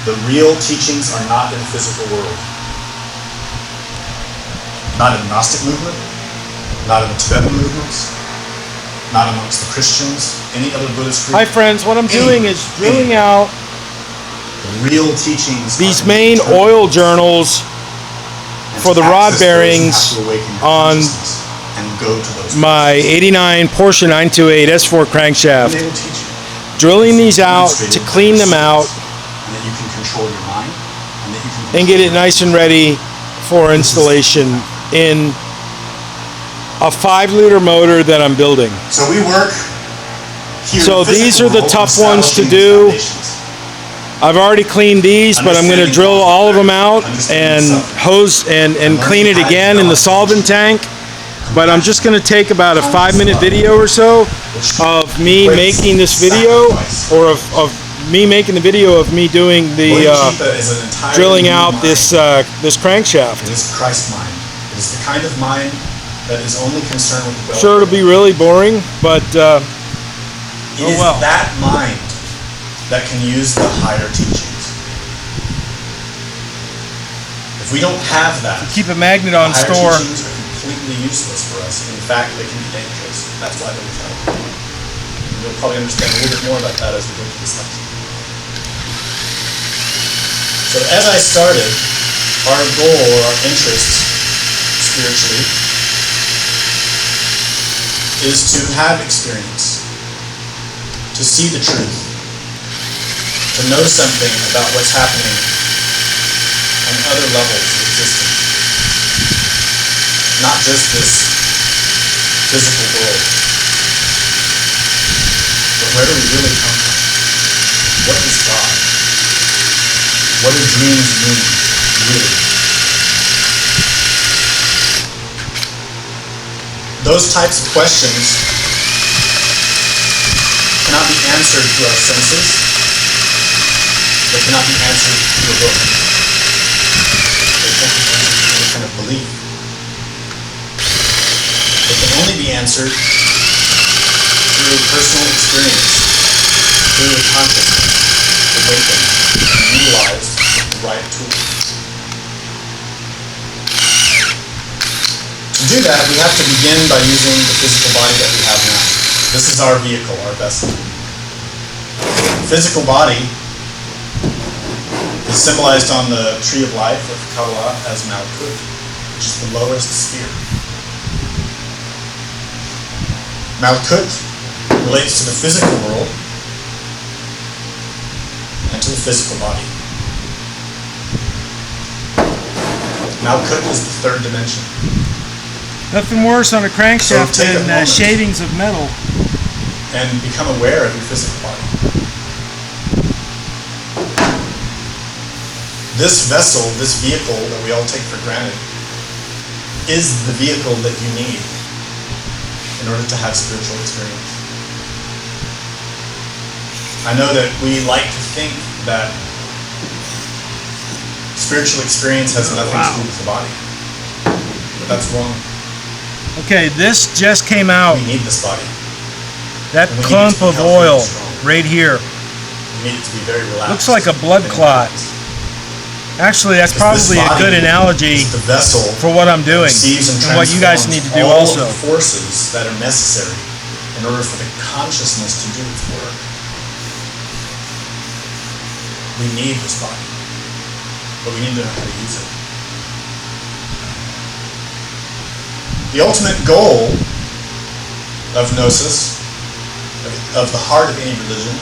The real teachings are not in the physical world. Not in the Gnostic movement, not in the Tibetan movements, not amongst the Christians, any other Buddhist group. Hi friends, what I'm doing is drilling out the real teachings, these main oil journals for the rod bearings on my '89 Porsche 928S4 Crankshaft. Drilling these out to clean them out and get it nice and ready for installation in a 5-liter motor that I'm building. So we work here. So these are the tough ones to do. I've already cleaned these, but I'm going to drill all of them out and hose and clean it again in the solvent tank. But I'm just going to take about a 5-minute video or so of me making this video, or of me making the video of me doing the drilling out this crankshaft. It is Christ mind. It is the kind of mind that is only concerned with the welfare. Sure, it'll be really boring, but it is that mind that can use the higher teachings. If we don't have that, keep a magnet on the higher store. Teachings are completely useless for us. In fact, they can be dangerous. That's why they're withheld. You'll probably understand a little bit more about that as we go through this lecture. So as I started, our goal or our interest spiritually is to have experience, to see the truth, to know something about what's happening on other levels of existence, not just this physical world. But where do we really come from? What is God? What do dreams mean, really? Those types of questions cannot be answered through our senses. They cannot be answered through a book. They can't be answered through any kind of belief. They can only be answered through personal experience, through consciousness, awakened, and utilized with the right tools. To do that, we have to begin by using the physical body that we have now. This is our vehicle, our vessel. The physical body is symbolized on the tree of life of Kabbalah as Malkut, which is the lowest sphere. Malkut relates to the physical world and to the physical body. Malkut is the third dimension. Nothing worse on a crankshaft than shavings of metal. And become aware of your physical body. This vessel, this vehicle that we all take for granted, is the vehicle that you need in order to have spiritual experience. I know that we like to think that spiritual experience has nothing to do with the body, but that's wrong. Okay, this just came out. We need this body. That clump of oil right here We need it to be very relaxed. looks like a blood clot. Actually, that's probably a good analogy for what I'm doing and what you guys need to do also. All the forces that are necessary in order for the consciousness to do its work. We need this body, but we need to know how to use it. The ultimate goal of Gnosis, of the heart of any religion,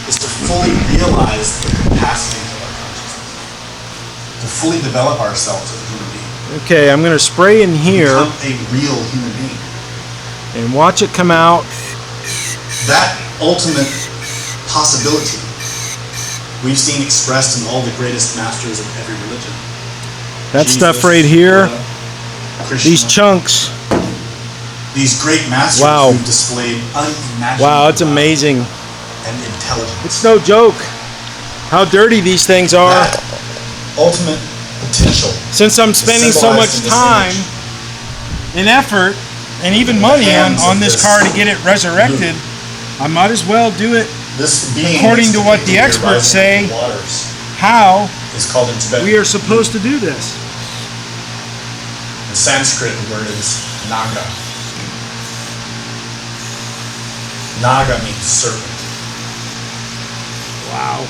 is to fully realize the capacity of our consciousness, to fully develop ourselves as a human being. Okay, I'm going to spray in here. Become a real human being. And watch it come out. That ultimate possibility we've seen expressed in all the greatest masters of every religion. That Jesus, stuff right here. Buddha, Krishna, These chunks. these great masters who've displayed unimaginable Wow, it's amazing. and intelligence. It's no joke how dirty these things are. That ultimate potential. Since I'm spending so much time and effort and even money on this car to get it resurrected, I might as well do it this being according to what the experts say. Waters how is called in Tibetan. we are supposed to do this. In Sanskrit, the word is naga. Naga means serpent. Wow.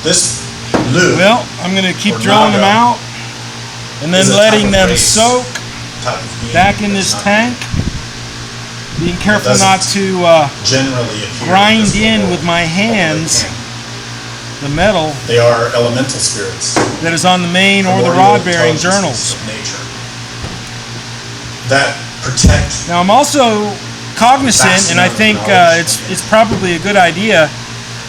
This lube, Well, I'm going to keep or drilling them naga, out and then is a letting type of them race, soak type of being back in that's this not tank. Being careful doesn't not to generally appear grind visible in world, with my although they hands can. the metal They are elemental spirits, that is on the main or the primordial rod-bearing intelligences journals. of nature that protect. Now I'm also cognizant, and I think it's probably a good idea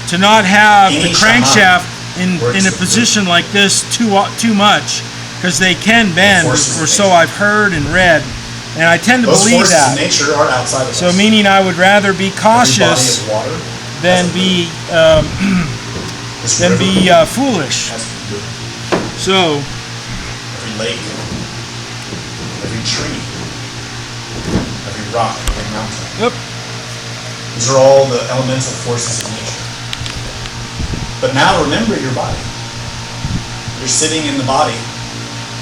to not have the Any crankshaft shaman in a works with position like this too much, because they can bend, forces or of so nature. I've heard and read, and I tend to Those believe forces that. of nature are outside of So us. meaning I would rather be Every body cautious of water than has a be mood. This river foolish. has a mood. So Every lake, every tree, every rock, every mountain. yep. These are all the elemental forces of nature. But now remember your body. You're sitting in the body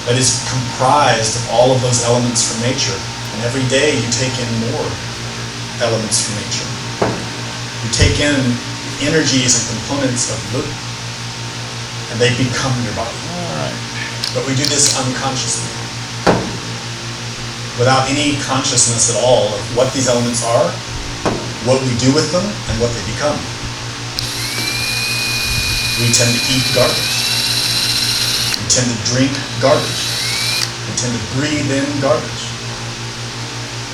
that is comprised of all of those elements from nature. And every day you take in more elements from nature. You take in energies and components of Lu, and they become your body. All right. But we do this unconsciously, without any consciousness at all of what these elements are, what we do with them, and what they become. We tend to eat garbage. We tend to drink garbage. We tend to breathe in garbage.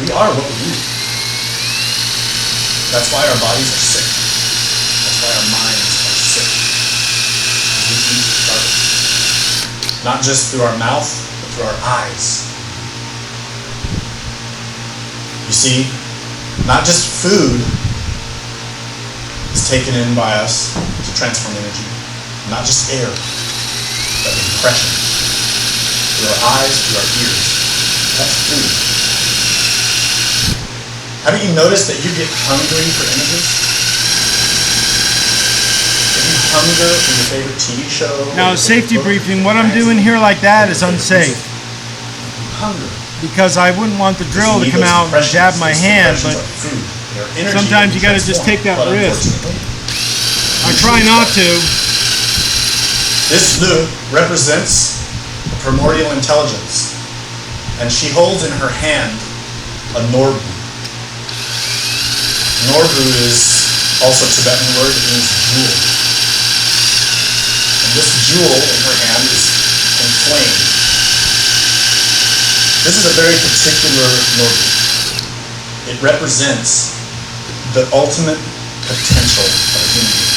We are what we eat. That's why our bodies are sick. That's why our minds are sick. We eat garbage. Not just through our mouth, but through our eyes. You see, not just food is taken in by us to transform energy. Not just air, but impression. Through our eyes, through our ears. That's food. Haven't you noticed that you get hungry for images? If you hunger for your favorite TV show. Now, safety briefing, what I'm doing here like that is unsafe, Hunger. because I wouldn't want the drill to come out and jab my hand, but sometimes you got to just take that risk. I try not to. This Lu represents the primordial intelligence, and she holds in her hand a Norbu. Norbu is also a Tibetan word that means jewel. And this jewel in her hand is inflamed. This is a very particular Norbu. It represents the ultimate potential of a human being.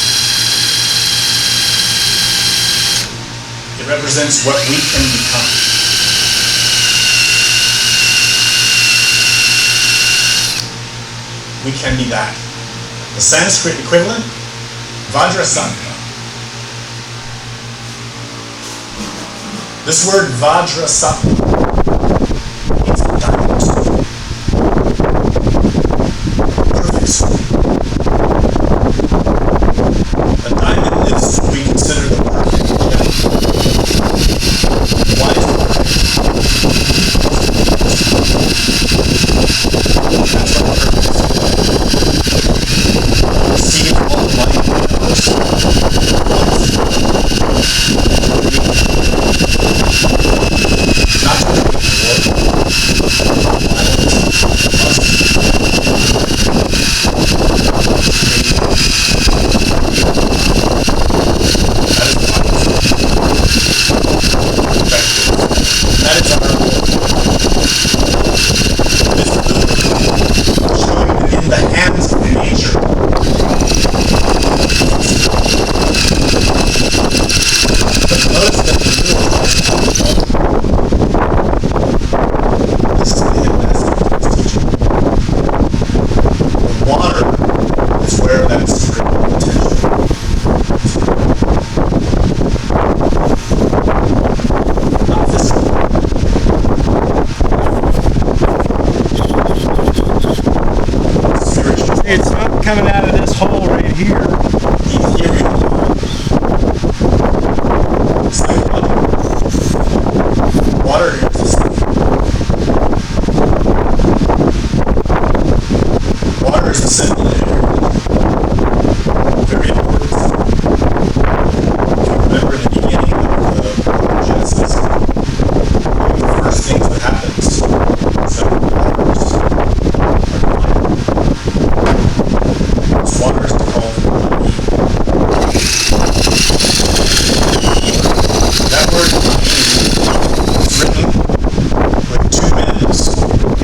It represents what we can become. We can be that. The Sanskrit equivalent, Vajrasattva. This word Vajrasattva means diamond. Perfect stone. A diamond is, we consider the perfect gem. Why is it perfect? That's what perfect is. See all the light in the universe. Not to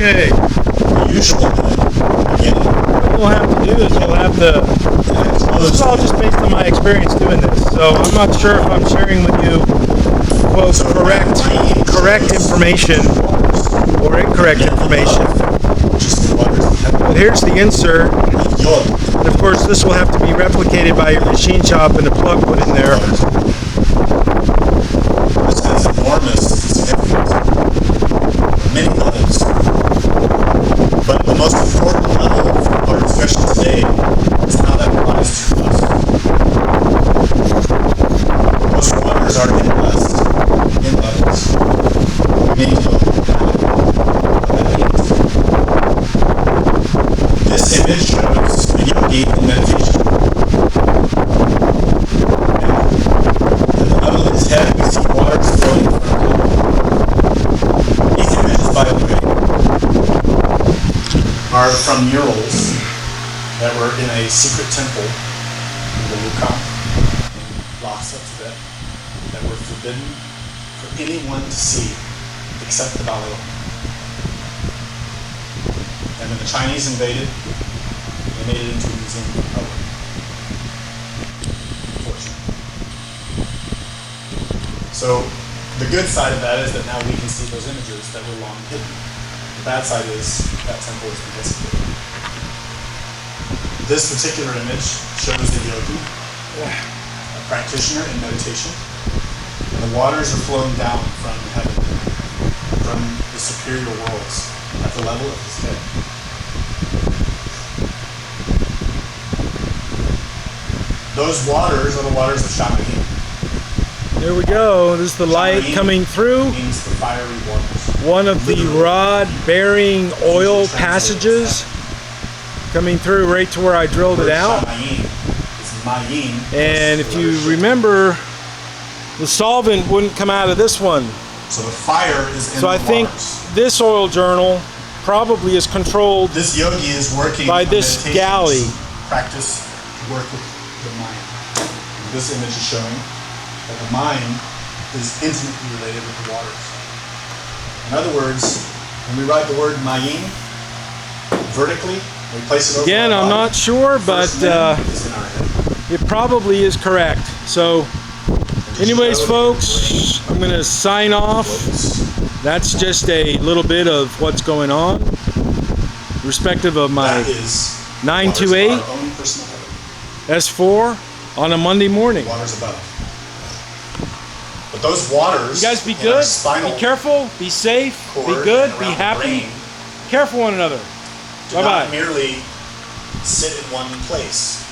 Okay. Usually, again, What we'll have to do is we'll have to. This is all just based on my experience doing this, so I'm not sure if I'm sharing with you, quote, correct information or incorrect information. But here's the insert, and of course this will have to be replicated by your machine shop and a plug put in there. This has enormous significance, many levels. But the most important level for our discussion today is how that applies to us. Most waters are in levels. We need to know what that means. This image shows a yogi in meditation. And at the level of his head, we see water flowing from him. These images, by the way, are from murals that were in a secret temple in the Lukam in Lhasa, Tibet, that were forbidden for anyone to see except the Dalai Lama. And when the Chinese invaded, they made it into a museum of power. Unfortunately. So the good side of that is that now we can see those images that were long hidden. The bad side is that temple has been desecrated. This particular image shows a yogi, a practitioner in meditation, and the waters are flowing down from heaven, from the superior worlds, at the level of his head. Those waters are the waters of Shamayin. There we go. This is the light coming through. Means the fiery waters. One of the rod-bearing oil passages coming through right to where I drilled it out. And if you remember, the solvent wouldn't come out of this one. So the fire is in the waters. So I think this oil journal probably is controlled. This yogi is working by this galley. Practice to work with the mind. And this image is showing that the mind is intimately related with the waters. In other words, when we write the word mayin vertically, we place it over again, I'm not sure, but it probably is correct. So anyways, folks, I'm going to sign off. That's just a little bit of what's going on, respective of my 928S4 on a Monday morning. Waters above. But those waters, you guys be good, be careful, be safe, be good, be happy, care for one another. Bye-bye. Do not merely sit in one place.